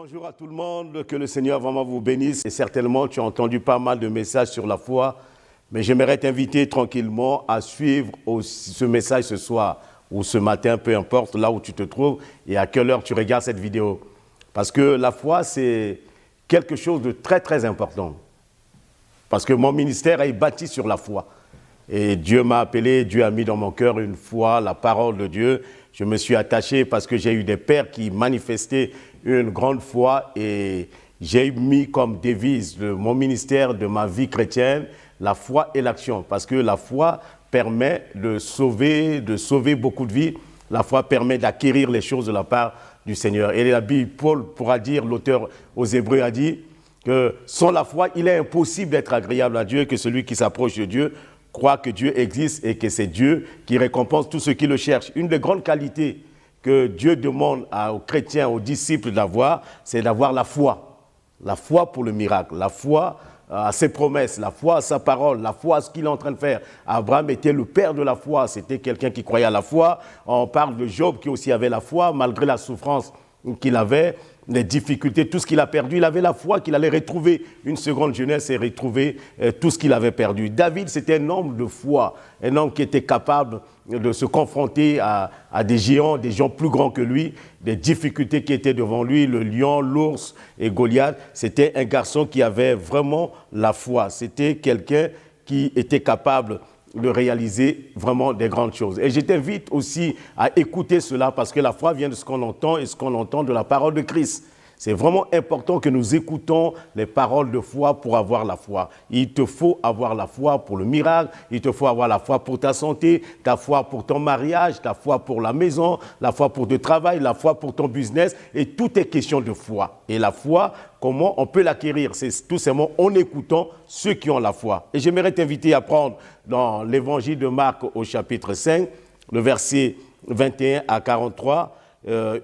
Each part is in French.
Bonjour à tout le monde, que le Seigneur vraiment vous bénisse. Et certainement, tu as entendu pas mal de messages sur la foi, mais j'aimerais t'inviter tranquillement à suivre ce message ce soir ou ce matin, peu importe là où tu te trouves et à quelle heure tu regardes cette vidéo. Parce que la foi, c'est quelque chose de très, très important. Parce que mon ministère est bâti sur la foi. Et Dieu m'a appelé, Dieu a mis dans mon cœur une foi, la parole de Dieu. Je me suis attaché parce que j'ai eu des pères qui manifestaient une grande foi et j'ai mis comme devise de mon ministère, de ma vie chrétienne, la foi et l'action. Parce que la foi permet de sauver beaucoup de vies. La foi permet d'acquérir les choses de la part du Seigneur. Et la Bible, Paul pourra dire, l'auteur aux Hébreux a dit que sans la foi, il est impossible d'être agréable à Dieu, que celui qui s'approche de Dieu croit que Dieu existe et que c'est Dieu qui récompense tous ceux qui le cherchent. Une des grandes qualités que Dieu demande aux chrétiens, aux disciples d'avoir, c'est d'avoir la foi. La foi pour le miracle, la foi à ses promesses, la foi à sa parole, la foi à ce qu'il est en train de faire. Abraham était le père de la foi, c'était quelqu'un qui croyait à la foi. On parle de Job qui aussi avait la foi, malgré la souffrance qu'il avait, les difficultés, tout ce qu'il a perdu, il avait la foi qu'il allait retrouver une seconde jeunesse et retrouver tout ce qu'il avait perdu. David, c'était un homme de foi, un homme qui était capable de se confronter à des géants, des gens plus grands que lui, des difficultés qui étaient devant lui, le lion, l'ours et Goliath. C'était un garçon qui avait vraiment la foi. C'était quelqu'un qui était capable de réaliser vraiment des grandes choses. Et je t'invite aussi à écouter cela parce que la foi vient de ce qu'on entend et ce qu'on entend de la parole de Christ. C'est vraiment important que nous écoutons les paroles de foi pour avoir la foi. Il te faut avoir la foi pour le miracle, il te faut avoir la foi pour ta santé, ta foi pour ton mariage, ta foi pour la maison, la foi pour ton travail, la foi pour ton business, et tout est question de foi. Et la foi, comment on peut l'acquérir? C'est tout simplement en écoutant ceux qui ont la foi. Et j'aimerais t'inviter à prendre dans l'évangile de Marc au chapitre 5, le verset 21 à 43,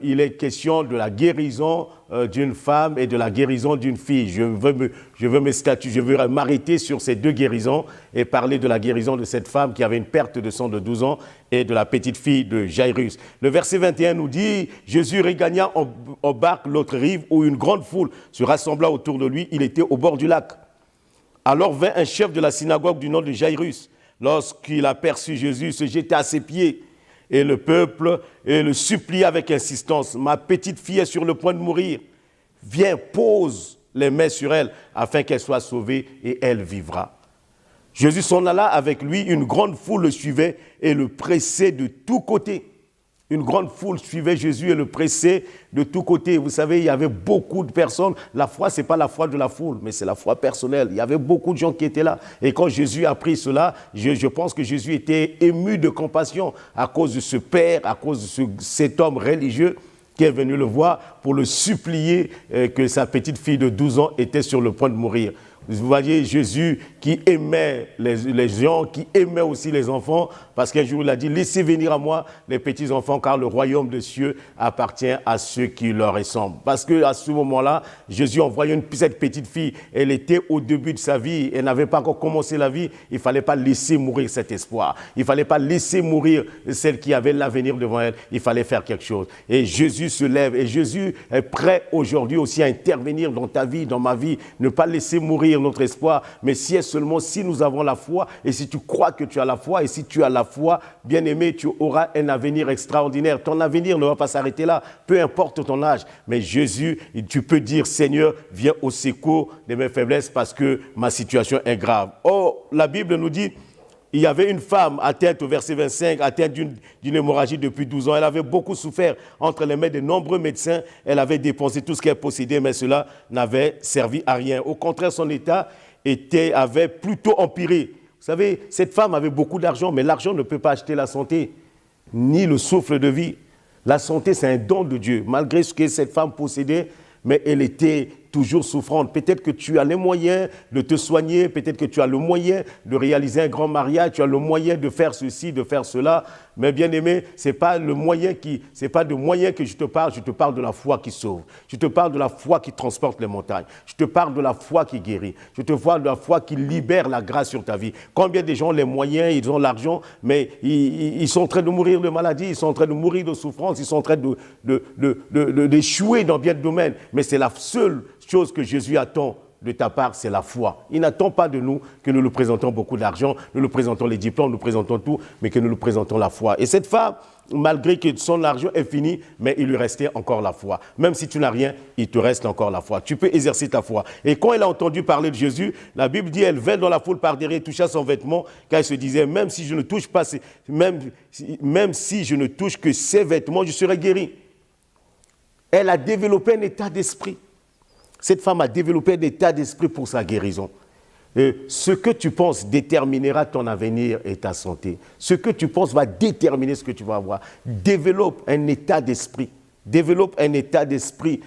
il est question de la guérison d'une femme et de la guérison d'une fille. Je veux m'arrêter sur ces deux guérisons et parler de la guérison de cette femme qui avait une perte de sang de 12 ans et de la petite fille de Jairus. Le verset 21 nous dit, Jésus regagna en barque l'autre rive où une grande foule se rassembla autour de lui. Il était au bord du lac. Alors vint un chef de la synagogue du nom de Jairus. Lorsqu'il aperçut Jésus, il se jeta à ses pieds. Et le peuple le supplia avec insistance. Ma petite fille est sur le point de mourir. Viens, pose les mains sur elle afin qu'elle soit sauvée et elle vivra. Jésus s'en alla avec lui. Une grande foule le suivait et le pressait de tous côtés. Une grande foule suivait Jésus et le pressait de tous côtés. Vous savez, il y avait beaucoup de personnes. La foi, ce n'est pas la foi de la foule, mais c'est la foi personnelle. Il y avait beaucoup de gens qui étaient là. Et quand Jésus a pris cela, je pense que Jésus était ému de compassion à cause de ce père, à cause de cet homme religieux qui est venu le voir pour le supplier que sa petite fille de 12 ans était sur le point de mourir. Vous voyez Jésus qui aimait les gens, qui aimait aussi les enfants, parce qu'un jour il a dit « Laissez venir à moi les petits-enfants, car le royaume des cieux appartient à ceux qui leur ressemblent. » Parce qu'à ce moment-là, Jésus envoyait cette petite fille, elle était au début de sa vie, elle n'avait pas encore commencé la vie, il ne fallait pas laisser mourir cet espoir, il ne fallait pas laisser mourir celle qui avait l'avenir devant elle, il fallait faire quelque chose. Et Jésus se lève, et Jésus est prêt aujourd'hui aussi à intervenir dans ta vie, dans ma vie, ne pas laisser mourir notre espoir, mais si nous avons la foi, et si tu crois que tu as la foi, et si tu as la foi, bien aimé, tu auras un avenir extraordinaire. Ton avenir ne va pas s'arrêter là, peu importe ton âge, mais Jésus, tu peux dire, Seigneur, viens au secours de mes faiblesses parce que ma situation est grave. Oh, la Bible nous dit, il y avait une femme atteinte au verset 25, atteinte d'une hémorragie depuis 12 ans. Elle avait beaucoup souffert entre les mains de nombreux médecins. Elle avait dépensé tout ce qu'elle possédait, mais cela n'avait servi à rien. Au contraire, son état avait plutôt empiré. Vous savez, cette femme avait beaucoup d'argent, mais l'argent ne peut pas acheter la santé, ni le souffle de vie. La santé, c'est un don de Dieu. Malgré ce que cette femme possédait, mais elle était toujours souffrante. Peut-être que tu as les moyens de te soigner, peut-être que tu as le moyen de réaliser un grand mariage, tu as le moyen de faire ceci, de faire cela. Mais bien aimé, c'est pas de moyen que je te parle de la foi qui sauve. Je te parle de la foi qui transporte les montagnes. Je te parle de la foi qui guérit. Je te parle de la foi qui libère la grâce sur ta vie. Combien de gens ont les moyens, ils ont l'argent, mais ils sont en train de mourir de maladie, ils sont en train de mourir de souffrance, ils sont en train d'échouer dans bien de domaines. Mais c'est la seule chose que Jésus attend de ta part, c'est la foi. Il n'attend pas de nous que nous lui présentons beaucoup d'argent, nous lui présentons les diplômes, nous présentons tout, mais que nous lui présentons la foi. Et cette femme, malgré que son argent est fini, mais il lui restait encore la foi. Même si tu n'as rien, il te reste encore la foi. Tu peux exercer ta foi. Et quand elle a entendu parler de Jésus, la Bible dit, elle vint dans la foule par derrière, toucha son vêtement, car elle se disait, même si je ne touche que ses vêtements, je serai guéri. Elle a développé un état d'esprit. Cette femme a développé un état d'esprit pour sa guérison. Ce que tu penses déterminera ton avenir et ta santé. Ce que tu penses va déterminer ce que tu vas avoir. Développe un état d'esprit. Développe un état d'esprit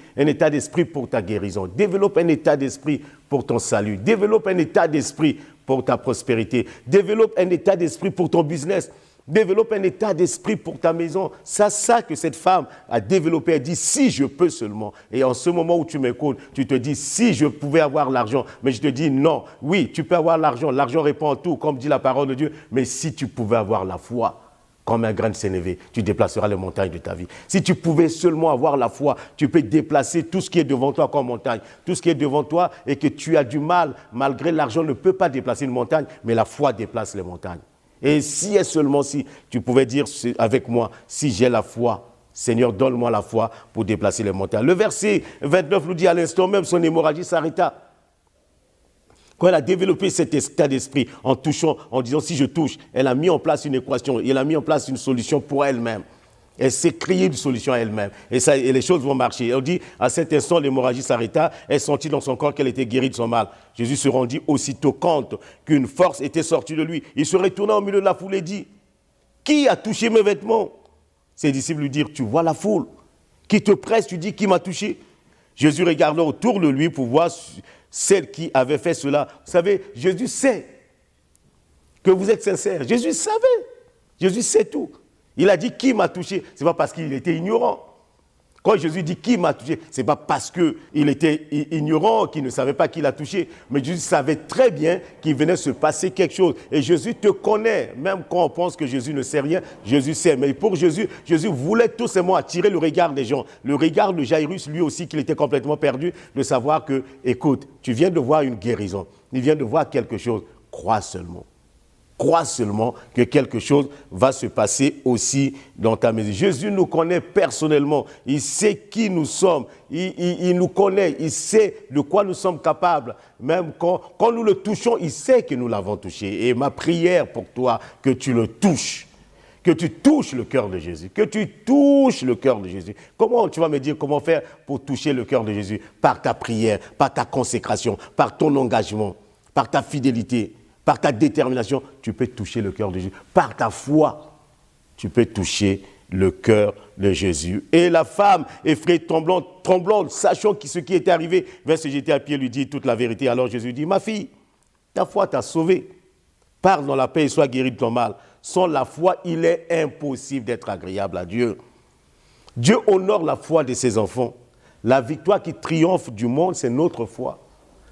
pour ta guérison. Développe un état d'esprit pour ton salut. Développe un état d'esprit pour ta prospérité. Développe un état d'esprit pour ton business. Développe un état d'esprit pour ta maison. C'est ça que cette femme a développé. Elle dit, si je peux seulement. Et en ce moment où tu m'écoutes, tu te dis, si je pouvais avoir l'argent. Mais je te dis, non. Oui, tu peux avoir l'argent. L'argent répond à tout, comme dit la parole de Dieu. Mais si tu pouvais avoir la foi, comme un grain de sénévé, tu déplaceras les montagnes de ta vie. Si tu pouvais seulement avoir la foi, tu peux déplacer tout ce qui est devant toi comme montagne. Tout ce qui est devant toi et que tu as du mal, malgré l'argent ne peut pas déplacer une montagne, mais la foi déplace les montagnes. Et si et seulement si tu pouvais dire avec moi, si j'ai la foi, Seigneur, donne-moi la foi pour déplacer les montagnes. Le verset 29 nous dit à l'instant même, son hémorragie s'arrêta. Quand elle a développé cet état d'esprit en touchant, en disant si je touche, elle a mis en place une équation, elle a mis en place une solution pour elle-même. Elle s'est créée une solution à elle-même. Et les choses vont marcher. Elle dit, à cet instant, l'hémorragie s'arrêta. Elle sentit dans son corps qu'elle était guérie de son mal. Jésus se rendit aussitôt compte qu'une force était sortie de lui. Il se retourna au milieu de la foule et dit, qui a touché mes vêtements? Ses disciples lui dirent, tu vois la foule qui te presse, tu dis, qui m'a touché? Jésus regarda autour de lui pour voir celle qui avait fait cela. Vous savez, Jésus sait que vous êtes sincère. Jésus savait. Jésus sait tout. Il a dit qui m'a touché, ce n'est pas parce qu'il était ignorant. Quand Jésus dit qui m'a touché, ce n'est pas parce qu'il était ignorant, qu'il ne savait pas qui l'a touché, mais Jésus savait très bien qu'il venait se passer quelque chose. Et Jésus te connaît, même quand on pense que Jésus ne sait rien, Jésus sait. Mais pour Jésus, Jésus voulait tout simplement attirer le regard des gens. Le regard de Jairus, lui aussi, qu'il était complètement perdu, de savoir que, écoute, tu viens de voir une guérison, tu viens de voir quelque chose, crois seulement. Crois seulement que quelque chose va se passer aussi dans ta maison. Jésus nous connaît personnellement. Il sait qui nous sommes. Il nous connaît. Il sait de quoi nous sommes capables. Même quand nous le touchons, il sait que nous l'avons touché. Et ma prière pour toi, que tu le touches. Que tu touches le cœur de Jésus. Que tu touches le cœur de Jésus. Comment tu vas me dire comment faire pour toucher le cœur de Jésus? Par ta prière, par ta consécration, par ton engagement, par ta fidélité. Par ta détermination, tu peux toucher le cœur de Jésus. Par ta foi, tu peux toucher le cœur de Jésus. Et la femme, effrayée, tremblante, sachant ce qui était arrivé, vint se jeter à pied et lui dit toute la vérité. Alors Jésus dit, ma fille, ta foi t'a sauvée. Pars dans la paix et sois guérie de ton mal. Sans la foi, il est impossible d'être agréable à Dieu. Dieu honore la foi de ses enfants. La victoire qui triomphe du monde, c'est notre foi.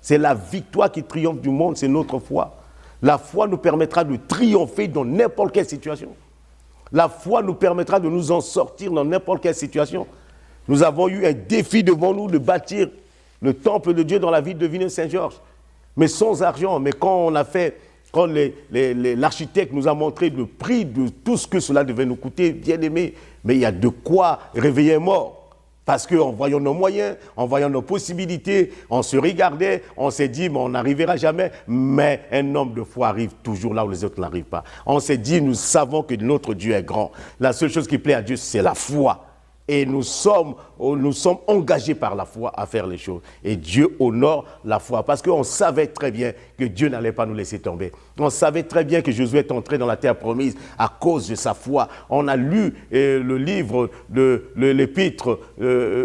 C'est la victoire qui triomphe du monde, c'est notre foi. La foi nous permettra de triompher dans n'importe quelle situation. La foi nous permettra de nous en sortir dans n'importe quelle situation. Nous avons eu un défi devant nous de bâtir le temple de Dieu dans la ville de Villeneuve-Saint-Georges. Mais sans argent, mais quand l'architecte nous a montré le prix de tout ce que cela devait nous coûter, bien aimé, mais il y a de quoi réveiller un mort. Parce qu'en voyant nos moyens, en voyant nos possibilités, on se regardait, on s'est dit, mais on n'arrivera jamais. Mais un homme de foi arrive toujours là où les autres n'arrivent pas. On s'est dit, nous savons que notre Dieu est grand. La seule chose qui plaît à Dieu, c'est la foi. et nous sommes engagés par la foi à faire les choses. Et Dieu honore la foi parce qu'on savait très bien que Dieu n'allait pas nous laisser tomber. On savait très bien que Josué est entré dans la terre promise à cause de sa foi. On a lu le livre de l'épître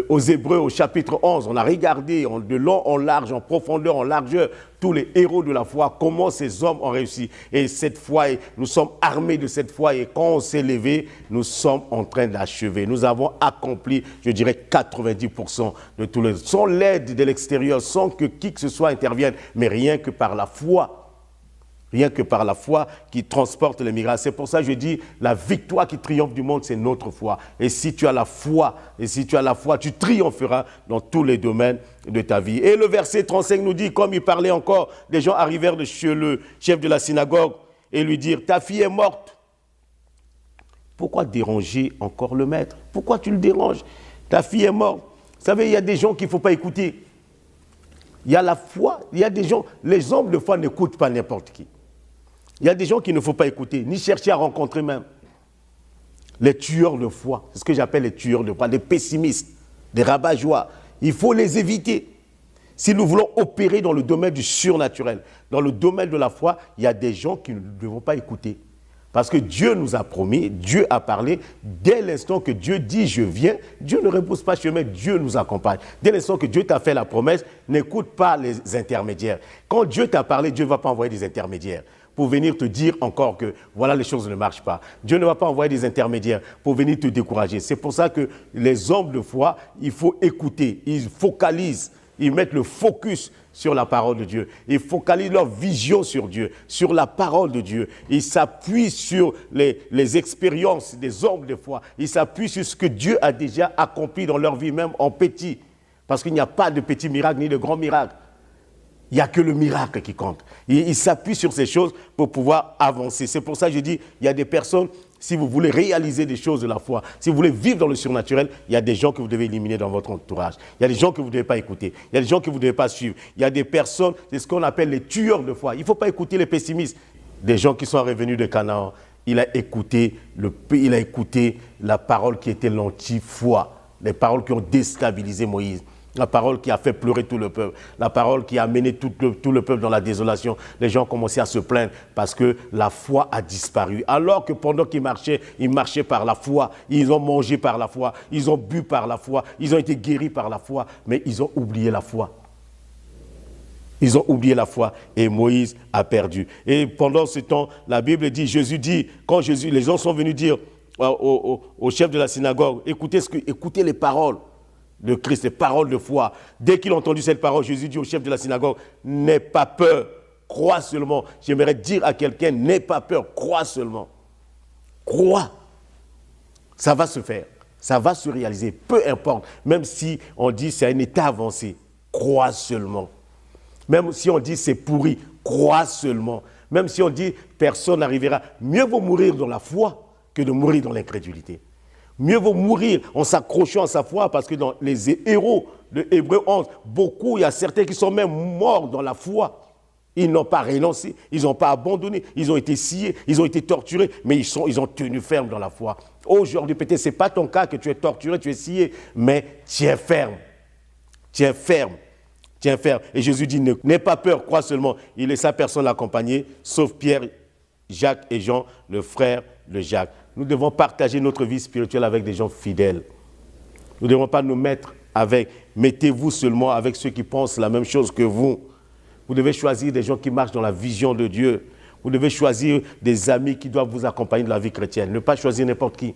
aux Hébreux au chapitre 11. On a regardé de long en large, en profondeur, en largeur, tous les héros de la foi, comment ces hommes ont réussi. Et cette foi, nous sommes armés de cette foi et quand on s'est levé, nous sommes en train d'achever. Nous avons accompli, je dirais, 90% de tous les... Sans l'aide de l'extérieur, sans que qui que ce soit intervienne, mais rien que par la foi. Rien que par la foi qui transporte les miracles. C'est pour ça que je dis, la victoire qui triomphe du monde, c'est notre foi. Et si tu as la foi, tu triompheras dans tous les domaines de ta vie. Et le verset 35 nous dit, comme il parlait encore, des gens arrivèrent chez le chef de la synagogue et lui dirent, ta fille est morte. Pourquoi déranger encore le maître? Pourquoi tu le déranges? Ta fille est morte. Vous savez, il y a des gens qu'il ne faut pas écouter. Il y a la foi, il y a des gens, les hommes de foi n'écoutent pas n'importe qui. Il y a des gens qu'il ne faut pas écouter, ni chercher à rencontrer même. Les tueurs de foi, c'est ce que j'appelle les tueurs de foi, les pessimistes, les rabat-joie. Il faut les éviter. Si nous voulons opérer dans le domaine du surnaturel, dans le domaine de la foi, il y a des gens qui ne devons pas écouter. Parce que Dieu nous a promis, Dieu a parlé, dès l'instant que Dieu dit « je viens », Dieu ne repousse pas chemin, Dieu nous accompagne. Dès l'instant que Dieu t'a fait la promesse, n'écoute pas les intermédiaires. Quand Dieu t'a parlé, Dieu ne va pas envoyer des intermédiaires pour venir te dire encore que voilà, les choses ne marchent pas. Dieu ne va pas envoyer des intermédiaires pour venir te décourager. C'est pour ça que les hommes de foi, il faut écouter, ils focalisent, ils mettent le focus sur la parole de Dieu. Ils focalisent leur vision sur Dieu, sur la parole de Dieu. Ils s'appuient sur les expériences des hommes de foi. Ils s'appuient sur ce que Dieu a déjà accompli dans leur vie, même en petit. Parce qu'il n'y a pas de petits miracles ni de grands miracles. Il n'y a que le miracle qui compte. Ils s'appuient sur ces choses pour pouvoir avancer. C'est pour ça que je dis, il y a des personnes, si vous voulez réaliser des choses de la foi, si vous voulez vivre dans le surnaturel, il y a des gens que vous devez éliminer dans votre entourage. Il y a des gens que vous ne devez pas écouter. Il y a des gens que vous ne devez pas suivre. Il y a des personnes, c'est ce qu'on appelle les tueurs de foi. Il ne faut pas écouter les pessimistes. Des gens qui sont revenus de Canaan, il a écouté la parole qui était l'anti-foi, les paroles qui ont déstabilisé Moïse. La parole qui a fait pleurer tout le peuple, la parole qui a amené tout le peuple dans la désolation. Les gens commençaient à se plaindre parce que la foi a disparu. Alors que pendant qu'ils marchaient par la foi, ils ont mangé par la foi, ils ont bu par la foi, ils ont été guéris par la foi, mais ils ont oublié la foi. Ils ont oublié la foi et Moïse a perdu. Et pendant ce temps, la Bible dit, Jésus dit, quand les gens sont venus dire au chef de la synagogue, écoutez les paroles de Christ, les paroles de foi. Dès qu'il a entendu cette parole, Jésus dit au chef de la synagogue, n'aie pas peur, crois seulement. J'aimerais dire à quelqu'un, n'aie pas peur, crois seulement. Crois. Ça va se faire, ça va se réaliser, peu importe. Même si on dit c'est un état avancé, crois seulement. Même si on dit c'est pourri, crois seulement. Même si on dit personne n'arrivera, mieux vaut mourir dans la foi que de mourir dans l'incrédulité. Mieux vaut mourir en s'accrochant à sa foi, parce que dans les héros de Hébreux 11, il y a certains qui sont même morts dans la foi. Ils n'ont pas renoncé, ils n'ont pas abandonné, ils ont été sciés, ils ont été torturés, mais ils ont tenu ferme dans la foi. Aujourd'hui, peut-être ce n'est pas ton cas que tu es torturé, tu es scié, mais tiens ferme. Tiens ferme. Tiens ferme. Et Jésus dit, n'aie pas peur, crois seulement. Il laissa personne l'accompagner, sauf Pierre, Jacques et Jean, le frère de Jacques. Nous devons partager notre vie spirituelle avec des gens fidèles. Nous ne devons pas nous mettre avec, mettez-vous seulement avec ceux qui pensent la même chose que vous. Vous devez choisir des gens qui marchent dans la vision de Dieu. Vous devez choisir des amis qui doivent vous accompagner dans la vie chrétienne. Ne pas choisir n'importe qui.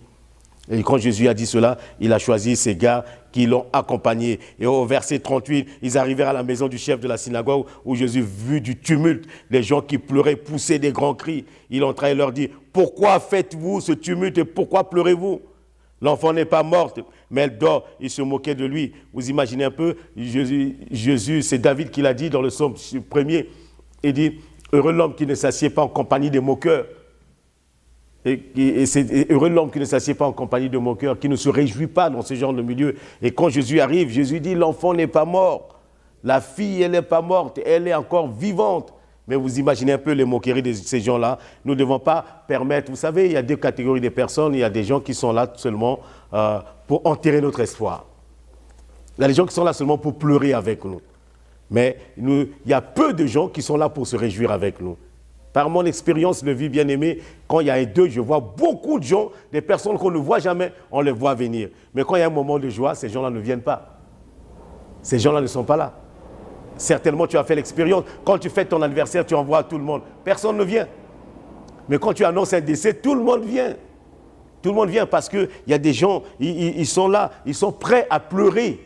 Et quand Jésus a dit cela, il a choisi ces gars qui l'ont accompagné. Et au verset 38, ils arrivèrent à la maison du chef de la synagogue où Jésus vit du tumulte, les gens qui pleuraient, poussaient des grands cris. Il entra et leur dit, « Pourquoi faites-vous ce tumulte et pourquoi pleurez-vous ? L'enfant n'est pas morte, mais elle dort. » Il se moquait de lui. Vous imaginez un peu, Jésus, c'est David qui l'a dit dans le psaume 1er. Il dit, « Heureux l'homme qui ne s'assied pas en compagnie des moqueurs. » Et c'est heureux l'homme qui ne s'assied pas en compagnie de moqueurs, qui ne se réjouit pas dans ce genre de milieu. Et quand Jésus arrive, Jésus dit, l'enfant n'est pas mort. La fille, elle n'est pas morte, elle est encore vivante. Mais vous imaginez un peu les moqueries de ces gens-là. Nous ne devons pas permettre, vous savez, il y a deux catégories de personnes. Il y a des gens qui sont là seulement pour enterrer notre espoir. Il y a des gens qui sont là seulement pour pleurer avec nous. Mais il y a peu de gens qui sont là pour se réjouir avec nous. Par mon expérience de vie bien-aimée, quand il y a un deuil, je vois beaucoup de gens, des personnes qu'on ne voit jamais, on les voit venir. Mais quand il y a un moment de joie, ces gens-là ne viennent pas. Ces gens-là ne sont pas là. Certainement, tu as fait l'expérience. Quand tu fêtes ton anniversaire, tu envoies à tout le monde. Personne ne vient. Mais quand tu annonces un décès, tout le monde vient. Tout le monde vient parce qu'il y a des gens, ils sont là, ils sont prêts à pleurer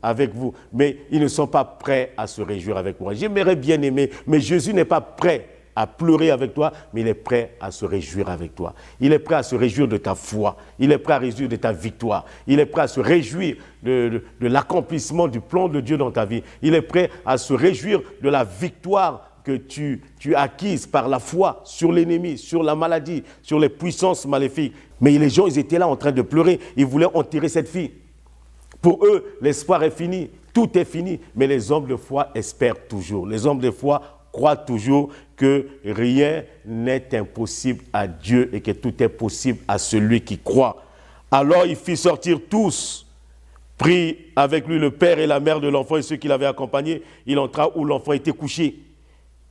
avec vous. Mais ils ne sont pas prêts à se réjouir avec moi. J'aimerais bien aimer, mais Jésus n'est pas prêt à pleurer avec toi, mais il est prêt à se réjouir avec toi. Il est prêt à se réjouir de ta foi. Il est prêt à se réjouir de ta victoire. Il est prêt à se réjouir de l'accomplissement du plan de Dieu dans ta vie. Il est prêt à se réjouir de la victoire que tu as acquise par la foi sur l'ennemi, sur la maladie, sur les puissances maléfiques. Mais les gens, ils étaient là en train de pleurer. Ils voulaient enterrer cette fille. Pour eux, l'espoir est fini. Tout est fini. Mais les hommes de foi espèrent toujours. Les hommes de foi croient toujours que rien n'est impossible à Dieu et que tout est possible à celui qui croit. Alors il fit sortir tous, prit avec lui le père et la mère de l'enfant et ceux qui l'avaient accompagné. Il entra où l'enfant était couché.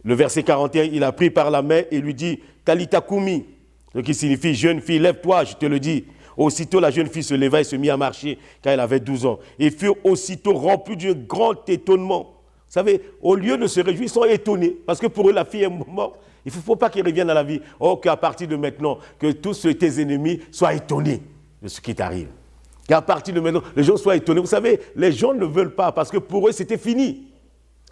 Le verset 41, il a pris par la main et lui dit « Talita Kumi », ce qui signifie « Jeune fille, lève-toi, je te le dis ». Aussitôt, la jeune fille se leva et se mit à marcher, car elle avait 12 ans. Ils furent aussitôt remplis d'un grand étonnement. Vous savez, au lieu de se réjouir, ils sont étonnés, parce que pour eux, la fille est morte. Il ne faut pas qu'ils reviennent à la vie. Oh, qu'à partir de maintenant, que tous tes ennemis soient étonnés de ce qui t'arrive. Qu'à partir de maintenant, les gens soient étonnés. Vous savez, les gens ne veulent pas, parce que pour eux, c'était fini.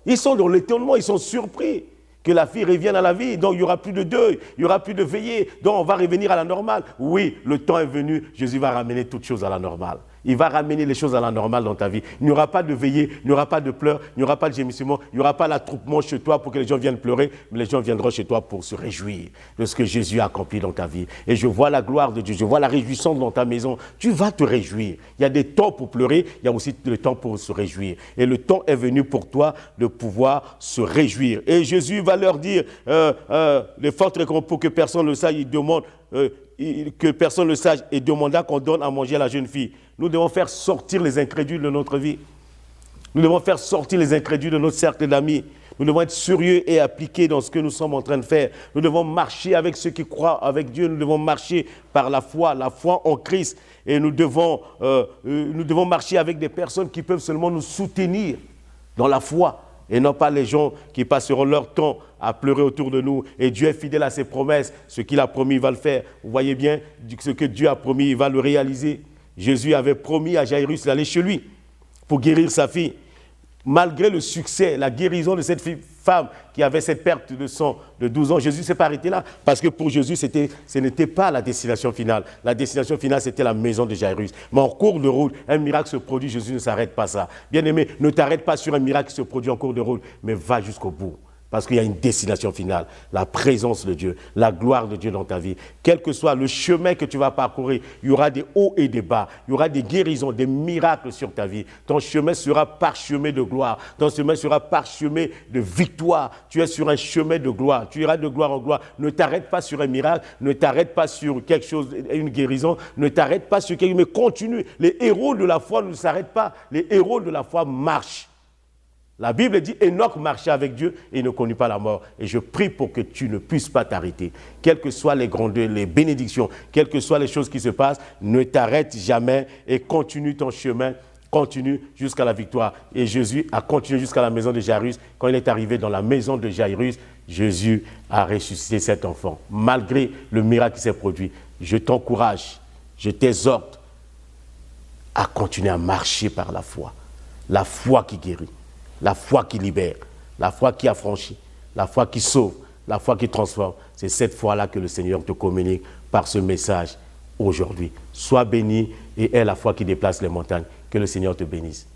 Ils sont dans l'étonnement, ils sont surpris que la fille revienne à la vie. Donc, il n'y aura plus de deuil, il n'y aura plus de veillée. Donc, on va revenir à la normale. Oui, le temps est venu, Jésus va ramener toutes choses à la normale. Il va ramener les choses à la normale dans ta vie. Il n'y aura pas de veillée, il n'y aura pas de pleurs, il n'y aura pas de gémissement, il n'y aura pas l'attroupement chez toi pour que les gens viennent pleurer, mais les gens viendront chez toi pour se réjouir de ce que Jésus a accompli dans ta vie. Et je vois la gloire de Dieu, je vois la réjouissance dans ta maison. Tu vas te réjouir. Il y a des temps pour pleurer, il y a aussi le temps pour se réjouir. Et le temps est venu pour toi de pouvoir se réjouir. Et Jésus va leur dire, les fortes récompenses pour que personne ne le sache, il demande... que personne ne le sache et demanda qu'on donne à manger à la jeune fille. Nous devons faire sortir les incrédules de notre vie. Nous devons faire sortir les incrédules de notre cercle d'amis. Nous devons être sérieux et appliqués dans ce que nous sommes en train de faire. Nous devons marcher avec ceux qui croient avec Dieu. Nous devons marcher par la foi en Christ. Et nous devons marcher avec des personnes qui peuvent seulement nous soutenir dans la foi. Et non pas les gens qui passeront leur temps à pleurer autour de nous. Et Dieu est fidèle à ses promesses. Ce qu'il a promis, il va le faire. Vous voyez bien, ce que Dieu a promis, il va le réaliser. Jésus avait promis à Jairus d'aller chez lui pour guérir sa fille. Malgré le succès, la guérison de cette femme qui avait cette perte de sang de 12 ans, Jésus ne s'est pas arrêté là. Parce que pour Jésus, ce n'était pas la destination finale. La destination finale, c'était la maison de Jairus. Mais en cours de route, un miracle se produit, Jésus ne s'arrête pas ça. Bien-aimé, ne t'arrête pas sur un miracle qui se produit en cours de route, mais va jusqu'au bout. Parce qu'il y a une destination finale, la présence de Dieu, la gloire de Dieu dans ta vie. Quel que soit le chemin que tu vas parcourir, il y aura des hauts et des bas, il y aura des guérisons, des miracles sur ta vie. Ton chemin sera parsemé de gloire, ton chemin sera parsemé de victoire. Tu es sur un chemin de gloire, tu iras de gloire en gloire. Ne t'arrête pas sur un miracle, ne t'arrête pas sur quelque chose, une guérison, ne t'arrête pas sur quelque chose, mais continue. Les héros de la foi ne s'arrêtent pas, les héros de la foi marchent. La Bible dit, Enoch marchait avec Dieu et il ne connut pas la mort. Et je prie pour que tu ne puisses pas t'arrêter. Quelles que soient les grandeurs, les bénédictions, quelles que soient les choses qui se passent, ne t'arrête jamais et continue ton chemin, continue jusqu'à la victoire. Et Jésus a continué jusqu'à la maison de Jairus. Quand il est arrivé dans la maison de Jairus, Jésus a ressuscité cet enfant. Malgré le miracle qui s'est produit, je t'encourage, je t'exhorte à continuer à marcher par la foi qui guérit. La foi qui libère, la foi qui affranchit, la foi qui sauve, la foi qui transforme. C'est cette foi-là que le Seigneur te communique par ce message aujourd'hui. Sois béni et aie la foi qui déplace les montagnes. Que le Seigneur te bénisse.